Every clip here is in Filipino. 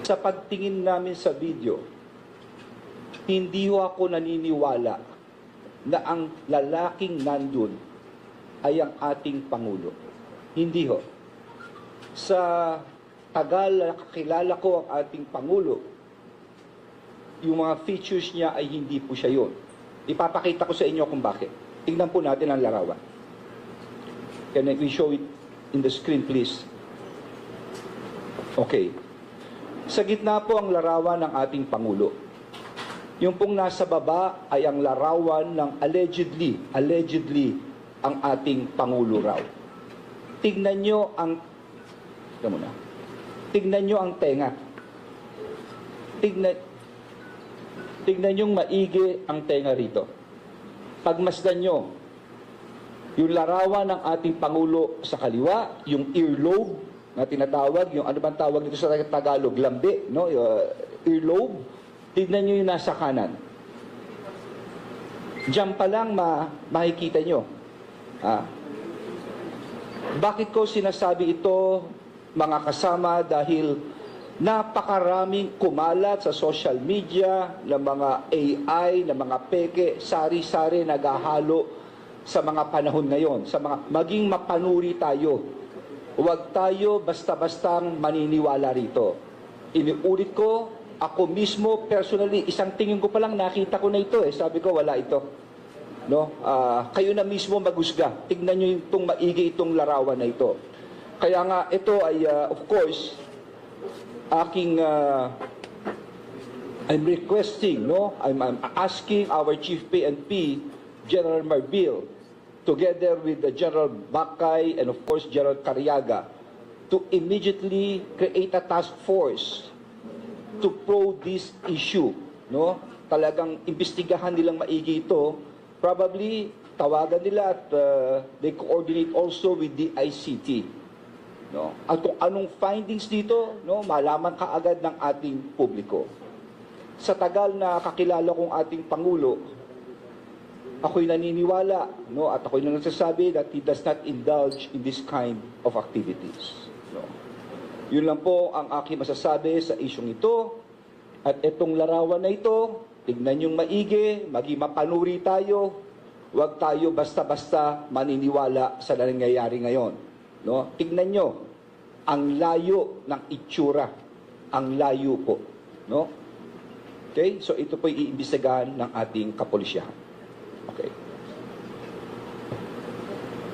Sa pagtingin namin sa video, hindi ho ako naniniwala na ang lalaking nandun ay ang ating Pangulo. Hindi ho. Sa tagal na kakilala ko ang ating Pangulo, yung mga features niya ay hindi po siya yun. Ipapakita ko sa inyo kung bakit. Tingnan po natin ang larawan. Can we show it in the screen, please? Okay. Sa gitna po ang larawan ng ating Pangulo. Yung pong nasa baba ay ang larawan ng allegedly ang ating Pangulo raw. Tignan nyo ang tenga. Tignan nyo maigi ang tenga rito. Pagmasdan nyo, yung larawan ng ating Pangulo sa kaliwa, yung earlobe na tinatawag, yung ano bang tawag nito sa Tagalog, lambi, no? Earlobe. Tignan nyo yung nasa kanan. Diyan pa lang makikita nyo. Bakit ko sinasabi ito, mga kasama, dahil napakaraming kumalat sa social media ng mga AI, ng mga peke, sari-sari naghahalo sa mga panahon ngayon. Maging mapanuri tayo. Huwag tayo basta-bastang maniniwala rito. Iniulit ko, ako mismo, personally, isang tingin ko pa lang nakita ko na ito eh. Sabi ko, wala ito. No? Kayo na mismo maghusga. Tignan nyo itong maigi itong larawan na ito. Kaya nga, ito ay, of course, I'm requesting, no? I'm asking our Chief PNP, General Marbil, together with the General Bakay and of course General Cariaga, to immediately create a task force to probe this issue, no? Talagang imbestigahan nilang maigi ito. Probably tawagan nila at they coordinate also with the ICT, no? At kung anong findings dito, no, malaman kaagad ng ating publiko. Sa tagal na kakilala kong ating Pangulo, ako'y naniniwala, no, at ako'y nagsasabi that he does not indulge in this kind of activities. No. Yun lang po ang aking masasabi sa isyong ito. At itong larawan na ito, tignan yung maigi, maging mapanuri tayo. Huwag tayo basta-basta maniniwala sa nangyayari ngayon. No? Tignan nyo, ang layo ng itsura. Ang layo po. No? Okay? So ito po iimbestigahan ng ating kapulisyahan. Okay.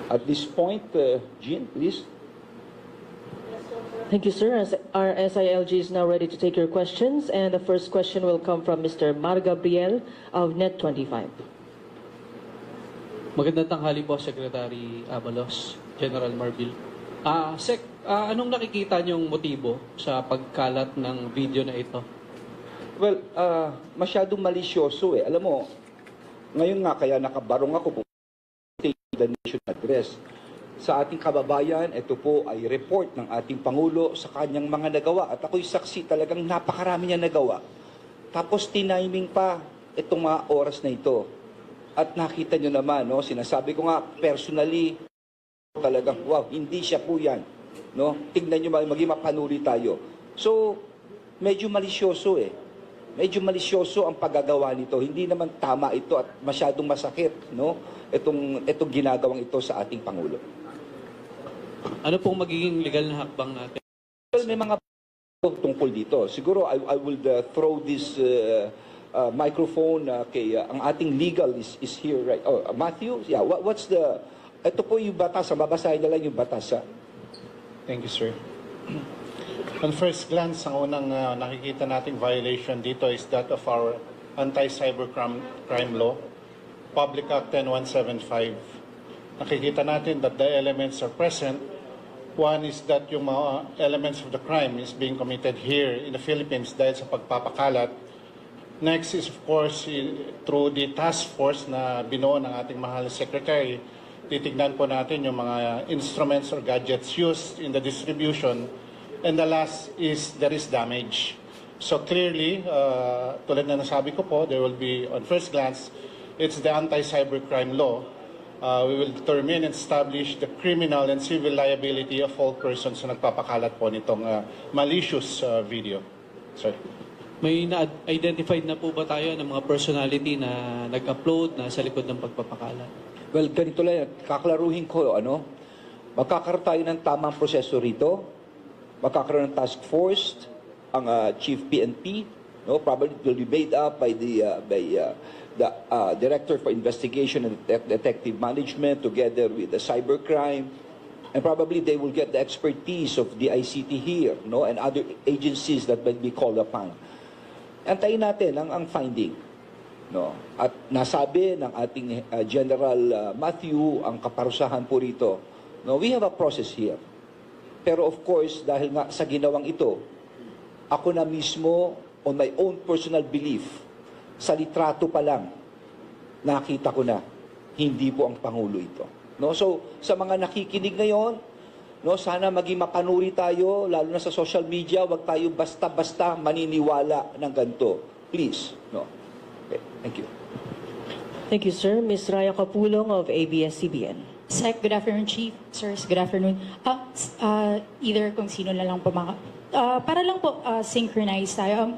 At this point, Jean, please. Thank you, sir. Our SILG is now ready to take your questions, and the first question will come from Mr. Mar Gabriel of Net25. Magandang tanghali po, Secretary Abalos, General Marbil. Anong nakikita niyong motibo sa pagkalat ng video na ito? Well, masyadong malisyoso eh. Alam mo, ngayon nga kaya nakabarong ako po the nation address. Sa ating kababayan, ito po ay report ng ating Pangulo sa kanyang mga nagawa. At ako'y saksi, talagang napakarami niya nagawa. Tapos tiniming pa itong mga oras na ito. At nakita nyo naman, no, sinasabi ko nga personally, talagang wow, hindi siya po yan. No? Tignan nyo, maging mapanuri tayo. So, medyo malisyoso eh. Medyo malisyoso ang paggagawa nito. Hindi naman tama ito at masyadong masakit, no? Itong ginagawang ito sa ating Pangulo. Ano pong magiging legal na hakbang natin? Well, may mga tungkol dito. Siguro I will throw this microphone kay ang ating legal is here, right? Oh, Matthew, yeah, what's the ito po yung batas, babasahin na lang yung batas. Thank you, sir. On first glance, ang unang nakikita nating violation dito is that of our anti-cybercrime law, Public Act 10175. Nakikita natin that the elements are present. One is that yung mga elements of the crime is being committed here in the Philippines dahil sa pagpapakalat. Next is, of course, through the task force na binuo ng ating mahal na secretary, titignan po natin yung mga instruments or gadgets used in the distribution. And the last is there is damage. So clearly, tulad na nasabi ko po, there will be, on first glance, it's the anti-cybercrime law. We will determine and establish the criminal and civil liability of all persons na nagpapakalat po nitong malicious video. Sorry. May na-identified na po ba tayo ng mga personality na nag-upload na sa likod ng pagpapakalat? Well, ganito lang yan. Kaklaruhin ko, magkakaroon tayo ng tamang proseso rito. Magkakaroon ng task force, ang Chief PNP, no? Probably it will be made up by the Director for Investigation and Detective Management together with the cybercrime. And probably they will get the expertise of the ICT here, no? And other agencies that might be called upon. Antayin natin ang finding. No? At nasabi ng ating General Matthew ang kaparusahan po rito. No, we have a process here. Pero of course, dahil nga sa ginawang ito, ako na mismo, on my own personal belief, sa litrato pa lang, nakita ko na, hindi po ang Pangulo ito. No? So, sa mga nakikinig ngayon, no, sana maging mapanuri tayo, lalo na sa social media, wag tayo basta-basta maniniwala ng ganito. Please. No? Okay, thank you. Thank you, sir. Ms. Raya Capulong of ABS-CBN. Sec, good afternoon, Chief. Sirs, good afternoon. Either kung sino na lang po para lang po synchronize tayo.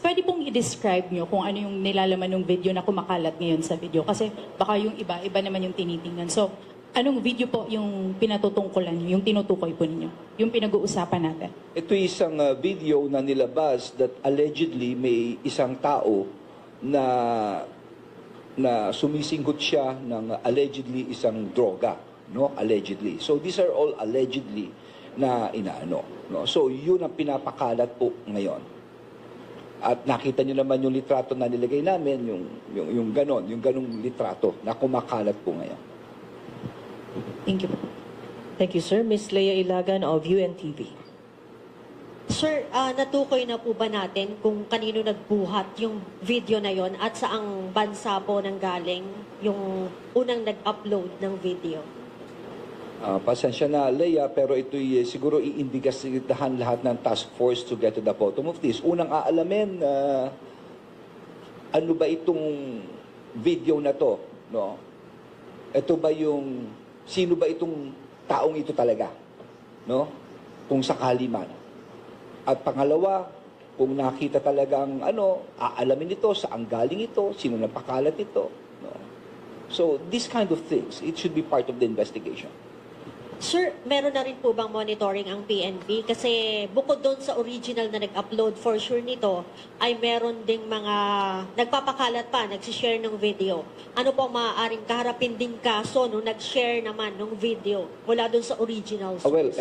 Pwede pong i-describe nyo kung ano yung nilalaman ng video na kumakalat ngayon sa video. Kasi baka yung iba naman yung tinitingnan. So, anong video po yung pinatutungkulan nyo, yung tinutukoy po ninyo, yung pinag-uusapan natin? Ito isang video na nilabas that allegedly may isang tao na sumisinggot siya ng allegedly isang droga, no? Allegedly. So these are all allegedly na inaano, no? So yun ang pinapakalat po ngayon. At nakita niyo naman yung litrato na nilagay namin, yung ganong litrato na kumakalat po ngayon. Thank you. Thank you, sir. Ms. Leia Ilagan of UNTV. Sir, natukoy na po ba natin kung kanino nagbuhat yung video na yon at saang bansa po nang galing yung unang nag-upload ng video? Pasensya na, Leia, pero ito'y siguro iimbestigahan lahat ng task force to get to the bottom of this. Unang aalamin, ano ba itong video na to? No? Ito ba sino ba itong taong ito talaga? No? Kung sakali man. At pangalawa, kung nakita talagang aalamin ito, saan galing ito, sino napakalat ito. No? So, this kind of things, it should be part of the investigation. Sir, meron na rin po bang monitoring ang PNP? Kasi bukod doon sa original na nag-upload for sure nito, ay meron ding mga nagpapakalat pa, nagsishare ng video. Ano po ang maaaring kaharapin ding kaso nung nag-share naman ng video mula doon sa original source? Well,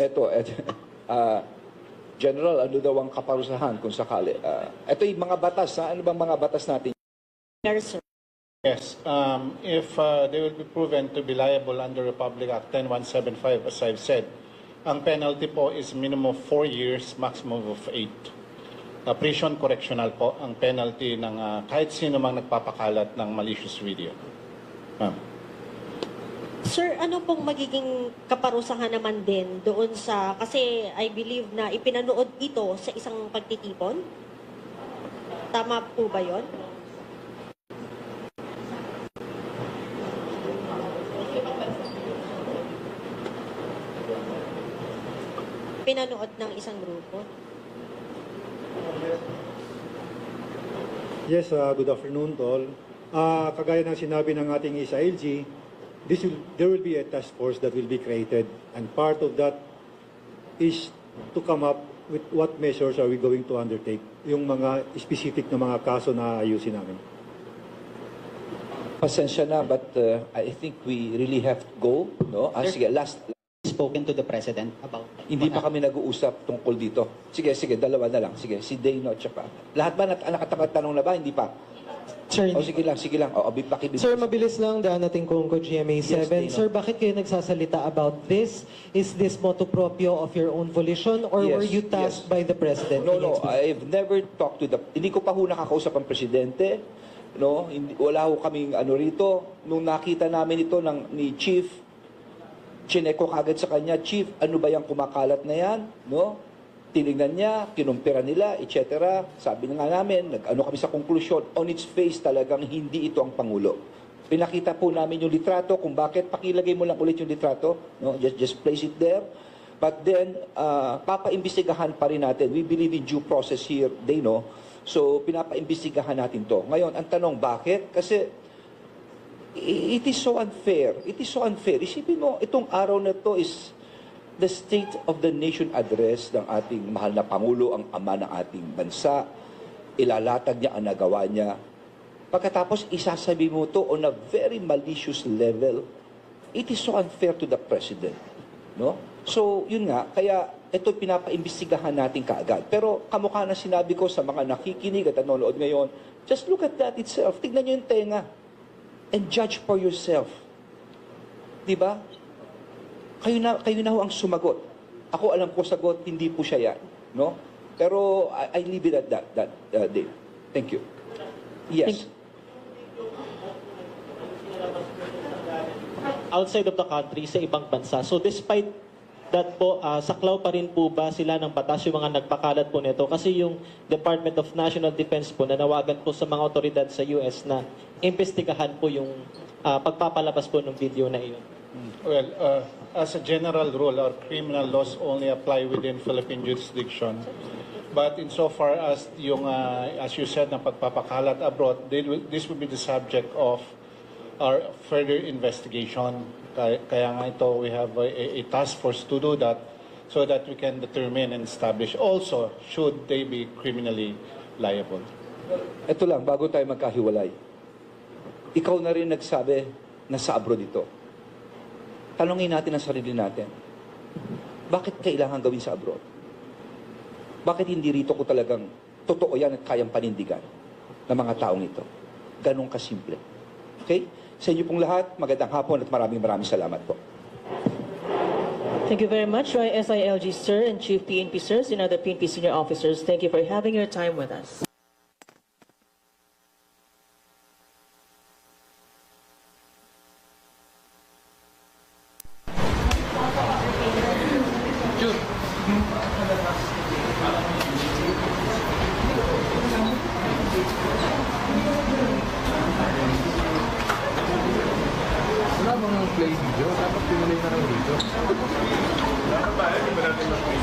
General, ano daw ang kaparusahan kung sakali? Ito yung mga batas. Ano bang mga batas natin? Yes, sir. Yes, if they will be proven to be liable under Republic Act 10175, as I've said, ang penalty po is minimum of 4 years, maximum of 8. Prison correctional po ang penalty ng kahit sino mang nagpapakalat ng malicious video. Ma'am. Sir, ano pong magiging kaparusahan naman din doon sa, kasi I believe na ipinanood ito sa isang pagtitipon? Tama po ba yon? Pinanood ng isang grupo? Yes, good afternoon, Tol. Kagaya ng sinabi ng ating SILG, there will be a task force that will be created, and part of that is to come up with what measures are we going to undertake, yung mga specific na mga kaso na ayusin namin. Pasensya na, but I think we really have to go. No? Sige, last. Spoken to the President about... Hindi pa kami nag-uusap tungkol dito. Sige, dalawa na lang. Sige, si Dano at saka. Lahat ba nakatapat-tanong na ba? Hindi pa. Sir, Sige lang. Pakibig. Sir, mabilis lang danating kong ko GMA7. Yes, Sir, bakit kayo nagsasalita about this? Is this motu proprio of your own volition or Yes, were you tasked yes. by the President? No, Can you explain? I've never talked to hindi ko pa ho nakakausap ang Presidente. No, wala ho kaming rito. Nung nakita namin ito ni Chief, chineko kagad sa kanya, Chief, ano ba yung kumakalat na yan? No? Tinignan niya, kinumpira nila, etc. Sabi na nga namin, kami sa konklusyon, on its face talagang hindi ito ang Pangulo. Pinakita po namin yung litrato, kung bakit, pakilagay mo lang ulit yung litrato, no? Just place it there. But then, papaimbestigahan pa rin natin. We believe in due process here, they know. So, pinapaimbestigahan natin to. Ngayon, ang tanong, bakit? Kasi, it is so unfair. It is so unfair. Isipin mo, itong araw na to is the State of the Nation address ng ating mahal na Pangulo, ang ama ng ating bansa. Ilalatag niya ang nagawa niya. Pagkatapos, isasabi mo to on a very malicious level. It is so unfair to the President. No? So, yun nga, kaya ito pinapaimbestigahan natin kaagad. Pero kamukha na sinabi ko sa mga nakikinig at nanonood ngayon, just look at that itself. Tignan nyo yung tenga. And judge for yourself. Di ba? Kayo na ho ang sumagot. Ako alam ko sagot, hindi po siya yan. No? Pero I leave it at that Dave. Thank you. Yes. Outside of the country, sa ibang bansa. So despite that po, saklaw pa rin po ba sila ng batas yung mga nagpakalat po nito? Kasi yung Department of National Defense po, nanawagan po sa mga otoridad sa US na imbestigahan po yung pagpapalabas po ng video na iyon. Well, as a general rule, our criminal laws only apply within Philippine jurisdiction. But insofar as yung, as you said, na pagpapakalat abroad, this will be the subject of our further investigation. Kaya nga ito, we have a task force to do that so that we can determine and establish also should they be criminally liable. Ito lang, bago tayo magkahiwalay. Ikaw na rin nagsabi na sa abroad ito. Tanungin natin ang sarili natin. Bakit kailangan gawin sa abroad? Bakit hindi rito ko talagang totoo yan at kayang panindigan ng mga taong ito? Ganong kasimple. Okay? Sa inyo pong lahat, magandang hapon at maraming salamat po. Thank you very much, SILG Sir and Chief PNP Sirs and other PNP senior officers. Thank you for having your time with us. Wala bang play video? Dapat pinuloy na lang dito. Dapat ba? Hindi ba natin mag-play?